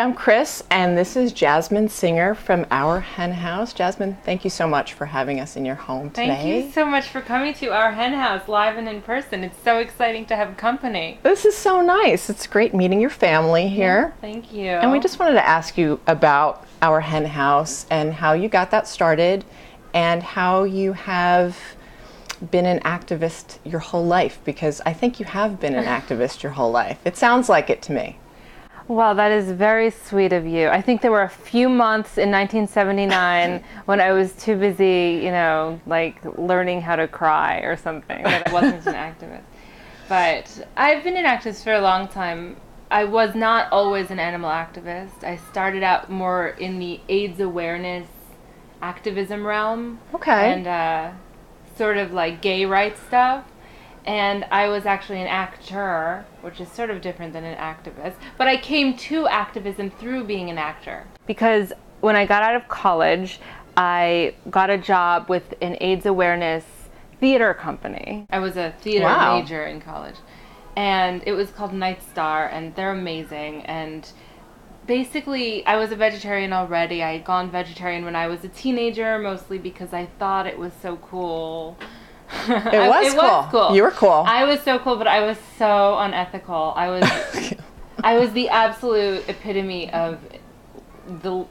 I'm Chris, and this is Jasmin Singer from Our Hen House. Jasmin, thank you so much for having us in your home today. Thank you so much for coming to Our Hen House live and in person. It's so exciting to have company. This is so nice. It's great meeting your family here. Yeah, thank you. And we just wanted to ask you about Our Hen House and how you got that started and how you have been an activist your whole life, because I think you have been an activist your whole life. It sounds like it to me. Well, that is very sweet of you. I think there were a few months in 1979 when I was too busy, like learning how to cry or something, that I wasn't an activist. But I've been an activist for a long time. I was not always an animal activist. I started out more in the AIDS awareness activism realm. Okay. And sort of like gay rights stuff. And I was actually an actor, which is sort of different than an activist. But I came to activism through being an actor. Because when I got out of college, I got a job with an AIDS awareness theater company. I was a theater major in college. And it was called Night Star, and they're amazing. And basically, I was a vegetarian already. I had gone vegetarian when I was a teenager, mostly because I thought it was so cool. It was cool. You were cool. I was so cool, but I was so unethical. I was the absolute epitome of the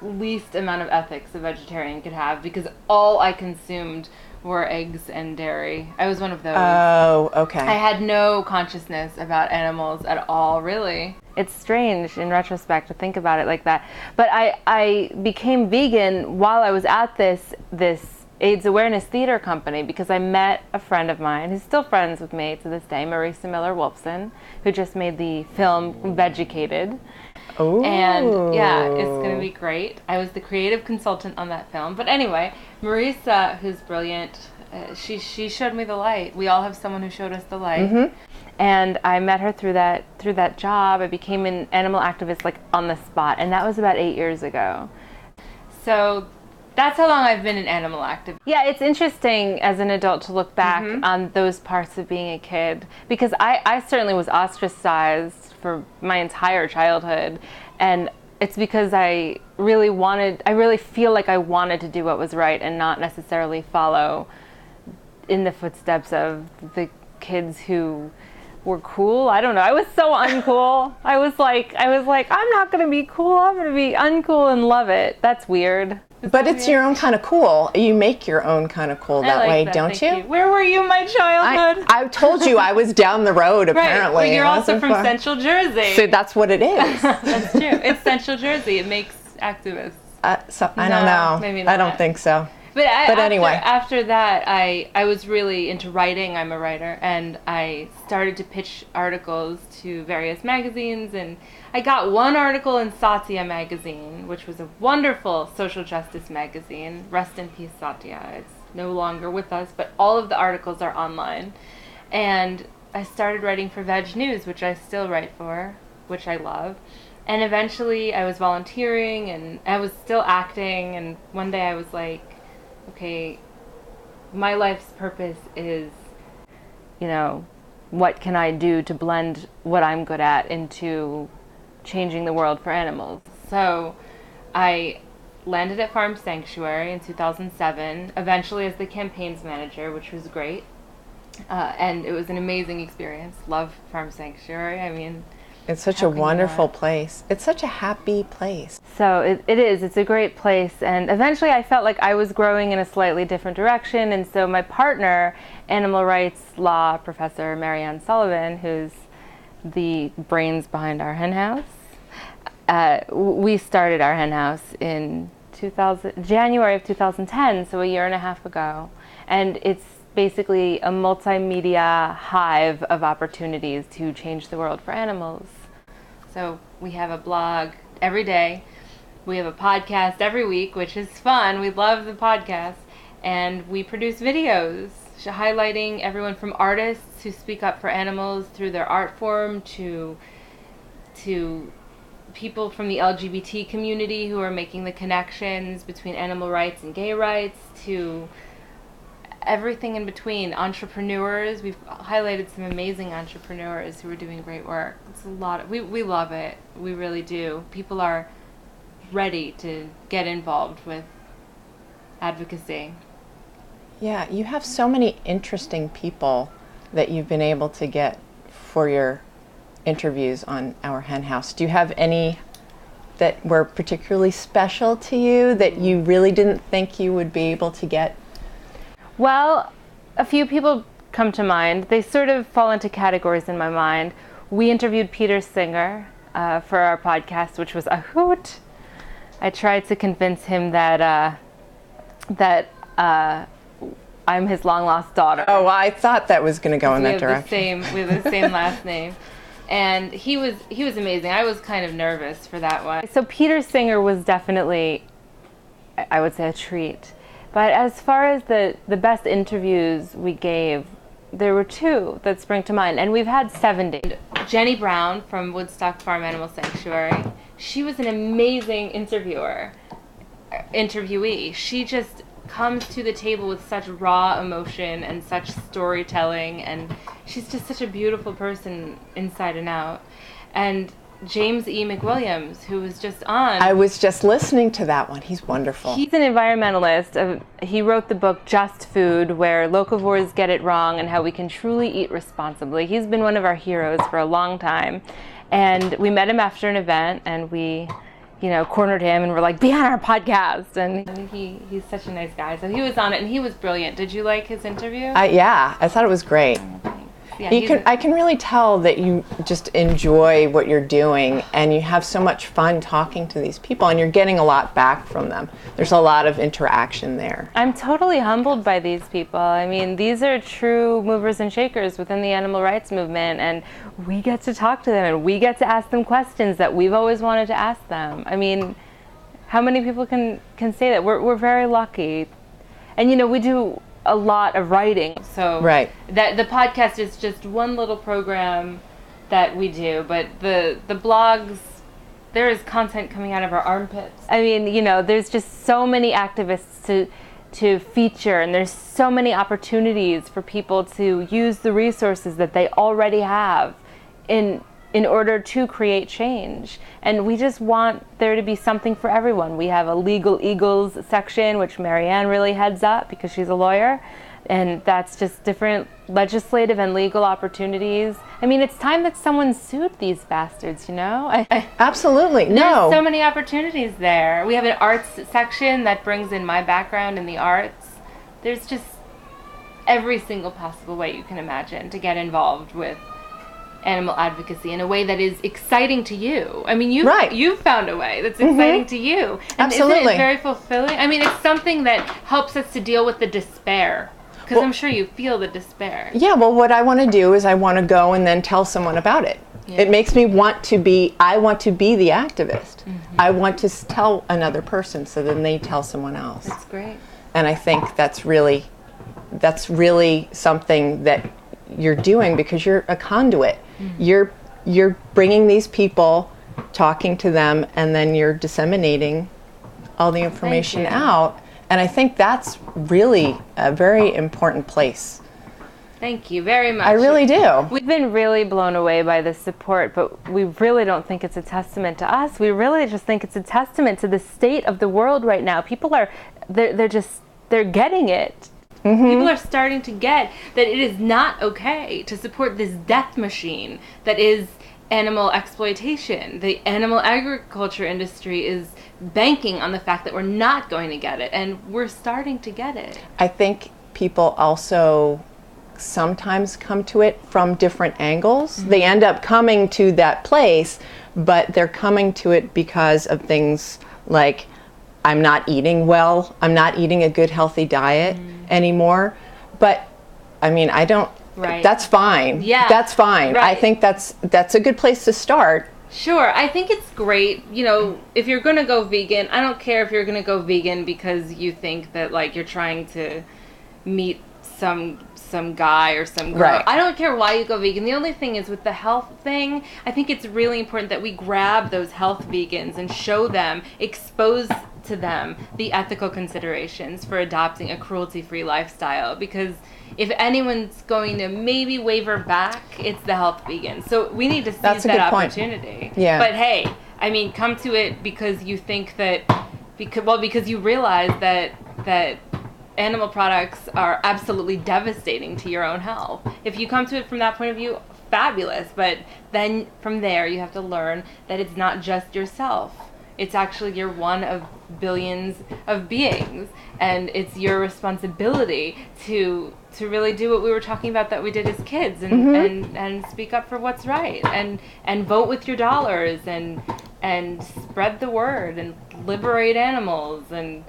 least amount of ethics a vegetarian could have, because all I consumed were eggs and dairy. I was one of those. Oh, okay. I had no consciousness about animals at all, really. It's strange in retrospect to think about it like that. But I became vegan while I was at this AIDS awareness theater company, because I met a friend of mine who's still friends with me to this day, Marisa Miller-Wolfson, who just made the film Vegucated. Oh. And yeah, it's going to be great. I was the creative consultant on that film. But anyway, Marisa, who's brilliant, she showed me the light. We all have someone who showed us the light. Mm-hmm. And I met her through that job. I became an animal activist like on the spot, and that was about 8 years ago. So that's how long I've been an animal activist. Yeah, it's interesting as an adult to look back on those parts of being a kid, because I certainly was ostracized for my entire childhood, and it's because I really feel like I wanted to do what was right and not necessarily follow in the footsteps of the kids who were cool. I don't know. I was so uncool. I was like, I'm not going to be cool. I'm going to be uncool and love it. That's weird. But it's your own kind of cool. You make your own kind of cool that way, don't you? Where were you in my childhood? I told you I was down the road, apparently. Right. Well, you're also from Central Jersey. So that's what it is. That's true. It's Central Jersey. It makes activists. I don't know. Maybe not. I don't think so. But anyway. After that, I was really into writing. I'm a writer. And I started to pitch articles to various magazines. And I got one article in Satya magazine, which was a wonderful social justice magazine. Rest in peace, Satya. It's no longer with us, but all of the articles are online. And I started writing for Veg News, which I still write for, which I love. And eventually I was volunteering, and I was still acting. And one day I was like, okay, my life's purpose is, what can I do to blend what I'm good at into changing the world for animals? So I landed at Farm Sanctuary in 2007, eventually as the campaigns manager, which was great. And it was an amazing experience. Love Farm Sanctuary. I mean, it's such a wonderful place. It's such a happy place. So it is. It's a great place. And eventually I felt like I was growing in a slightly different direction. And so my partner, animal rights law professor Marianne Sullivan, who's the brains behind Our Hen House, we started Our Hen House in January of 2010, so a year and a half ago. And it's basically a multimedia hive of opportunities to change the world for animals. So we have a blog every day. We have a podcast every week, which is fun. We love the podcast. And we produce videos highlighting everyone from artists who speak up for animals through their art form to people from the LGBT community who are making the connections between animal rights and gay rights, to everything in between. Entrepreneurs, we've highlighted some amazing entrepreneurs who are doing great work. It's a lot. We love it. We really do. People are ready to get involved with advocacy. Yeah, you have so many interesting people that you've been able to get for your interviews on Our Hen House. Do you have any that were particularly special to you that you really didn't think you would be able to get? Well, a few people come to mind. They sort of fall into categories in my mind. We interviewed Peter Singer for our podcast, which was a hoot. I tried to convince him that I'm his long-lost daughter. Oh, I thought that was going to go in that direction. We have the same last name. And he was amazing. I was kind of nervous for that one. So Peter Singer was definitely, I would say, a treat. But as far as the best interviews we gave, there were two that spring to mind. And we've had 70. Jenny Brown from Woodstock Farm Animal Sanctuary. She was an amazing interviewee. She just comes to the table with such raw emotion and such storytelling, and she's just such a beautiful person inside and out. And James E. McWilliams, who was just on. I was just listening to that one. He's wonderful. He's an environmentalist. He wrote the book Just Food, where locavores get it wrong and how we can truly eat responsibly. He's been one of our heroes for a long time. And we met him after an event, and we cornered him and we're like, be on our podcast. And he's such a nice guy. So he was on it and he was brilliant. Did you like his interview? Yeah, I thought it was great. Yeah, I can really tell that you just enjoy what you're doing and you have so much fun talking to these people and you're getting a lot back from them. There's a lot of interaction there. I'm totally humbled by these people. I mean, these are true movers and shakers within the animal rights movement, and we get to talk to them and we get to ask them questions that we've always wanted to ask them. I mean, how many people can say that? We're very lucky. And we do a lot of writing, so right. That the podcast is just one little program that we do, but the blogs, there is content coming out of our armpits. I mean, there's just so many activists to feature, and there's so many opportunities for people to use the resources that they already have in order to create change. And we just want there to be something for everyone. We have a Legal Eagles section, which Marianne really heads up because she's a lawyer. And that's just different legislative and legal opportunities. I mean, it's time that someone sued these bastards, Absolutely. There's so many opportunities there. We have an arts section that brings in my background in the arts. There's just every single possible way you can imagine to get involved with animal advocacy in a way that is exciting to you. I mean, you've found a way that's exciting to you. And absolutely. Isn't it very fulfilling? I mean, it's something that helps us to deal with the despair. Because I'm sure you feel the despair. Yeah, well, what I want to do is I want to go and then tell someone about it. Yeah. It makes me I want to be the activist. Mm-hmm. I want to tell another person so then they tell someone else. That's great. And I think that's really something that you're doing because you're a conduit. Mm-hmm. You're bringing these people, talking to them, and then you're disseminating all the information out. And I think that's really a very important place. Thank you very much. I really do. We've been really blown away by this support, but we really don't think it's a testament to us. We really just think it's a testament to the state of the world right now. People they're getting it. Mm-hmm. People are starting to get that it is not okay to support this death machine that is animal exploitation. The animal agriculture industry is banking on the fact that we're not going to get it, and we're starting to get it. I think people also sometimes come to it from different angles. Mm-hmm. They end up coming to that place, but they're coming to it because of things like, I'm not eating well, I'm not eating a good healthy diet anymore. But I mean, that's fine. Yeah. That's fine. Right. I think that's a good place to start. Sure. I think it's great, if you're going to go vegan, I don't care if you're going to go vegan because you think that you're trying to meet some guy or some girl. Right. I don't care why you go vegan. The only thing is with the health thing, I think it's really important that we grab those health vegans and show them, expose to them the ethical considerations for adopting a cruelty-free lifestyle, because if anyone's going to maybe waver back, it's the health vegans. So we need to seize that opportunity. Yeah. But hey, I mean, come to it because you think that, because you realize that animal products are absolutely devastating to your own health. If you come to it from that point of view, fabulous. But then from there, you have to learn that it's not just yourself. It's actually you're one of billions of beings, and it's your responsibility to really do what we were talking about that we did as kids, and speak up for what's right, and vote with your dollars, and spread the word, and liberate animals. And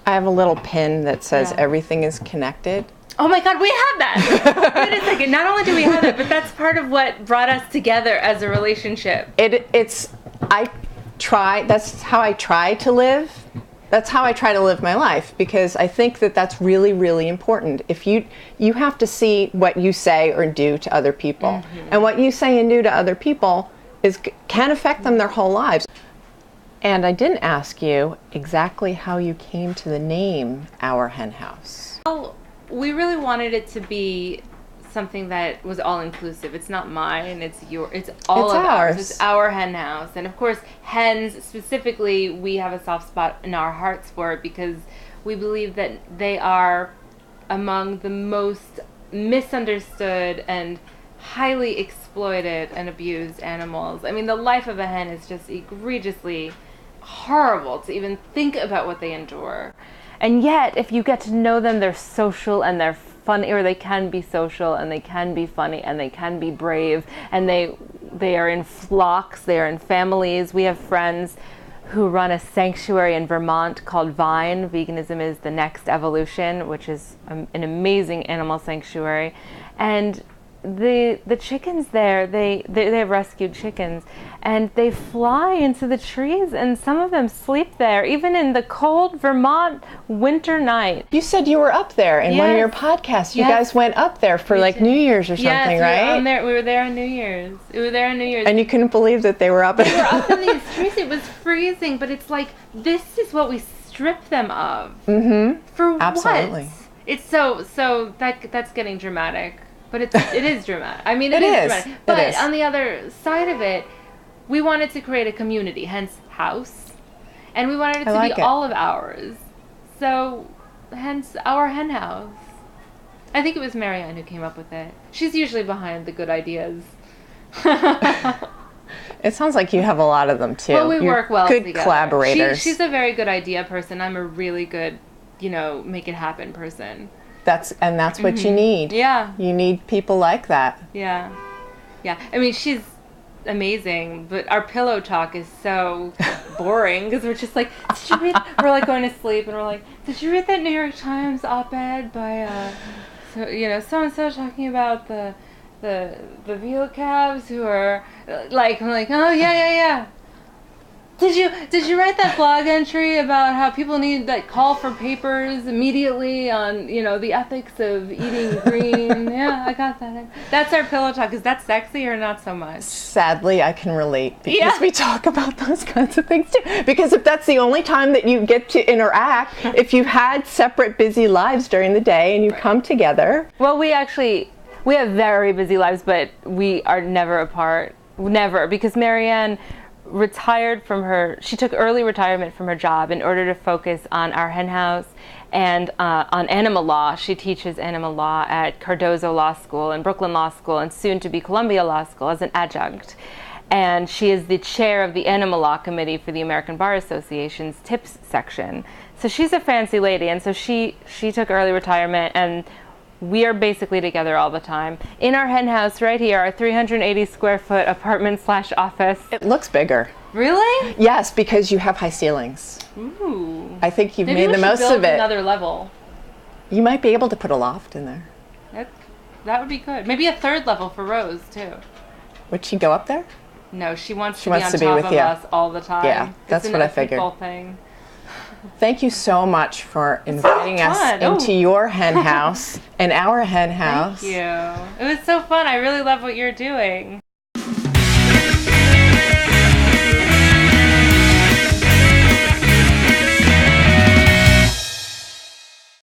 I have a little pin that says everything is connected. Oh my God, we have that! Wait a second, not only do we have that, but that's part of what brought us together as a relationship. That's how I try to live. That's how I try to live my life, because I think that that's really, really important. If you have to see what you say or do to other people, and what you say and do to other people can affect them their whole lives. And I didn't ask you exactly how you came to the name Our Hen House. Well, we really wanted it to be something that was all-inclusive. It's not mine, it's all of ours. It's our hen house. And of course, hens specifically, we have a soft spot in our hearts for it, because we believe that they are among the most misunderstood and highly exploited and abused animals. I mean, the life of a hen is just egregiously horrible to even think about what they endure. And yet, if you get to know them, they're social and they're funny, or they can be social and they can be funny and they can be brave, and they are in flocks, they are in families. We have friends who run a sanctuary in Vermont called Vine. Veganism is the Next Evolution, which is an amazing animal sanctuary. And the chickens there, they have rescued chickens, and they fly into the trees, and some of them sleep there, even in the cold Vermont winter night. You said you were up there in one of your podcasts. You guys went up there for like New Year's or something, right? We were there on New Year's. And you couldn't believe that they were up. They were up in these trees. It was freezing, but it's like, this is what we strip them of. For what? Absolutely. It's so that's getting dramatic. But it is dramatic. I mean, it is dramatic. But on the other side of it, we wanted to create a community, hence house. And we wanted it to be all of ours. So, hence our hen house. I think it was Marianne who came up with it. She's usually behind the good ideas. It sounds like you have a lot of them, too. Well, we work well together. Good Collaborators. She's a very good idea person. I'm a really good, make it happen person. That's what you need. Yeah. You need people like that. Yeah. Yeah. I mean, she's amazing, but our pillow talk is so boring, because we're just like, did you read? We're like going to sleep, and we're like, did you read that New York Times op-ed by, so-and-so talking about the veal calves who are like, I'm like, oh yeah. Did you write that blog entry about how people need that call for papers immediately on the ethics of eating green? Yeah, I got that. That's our pillow talk. Is that sexy or not so much? Sadly, I can relate, because we talk about those kinds of things too. Because if that's the only time that you get to interact, if you've had separate busy lives during the day and you come together. Well, we have very busy lives, but we are never apart. Never, because Marianne she took early retirement from her job in order to focus on our hen house and on animal law. She teaches animal law at Cardozo Law School and Brooklyn Law School, and soon to be Columbia Law School, as an adjunct. And she is the chair of the Animal Law Committee for the American Bar Association's TIPS section. So she's a fancy lady, and so she took early retirement, and we are basically together all the time. In our hen house right here, our 380 square foot apartment/office. It looks bigger. Really? Yes, because you have high ceilings. Ooh. I think you've made the most of it. Maybe another level. You might be able to put a loft in there. That would be good. Maybe a third level for Rose, too. Would she go up there? No, she wants to be on top of us all the time. Yeah, that's what I figured. Thing. Thank you so much for inviting us fun. into your hen house and our hen house. Thank you. It was so fun. I really love what you're doing.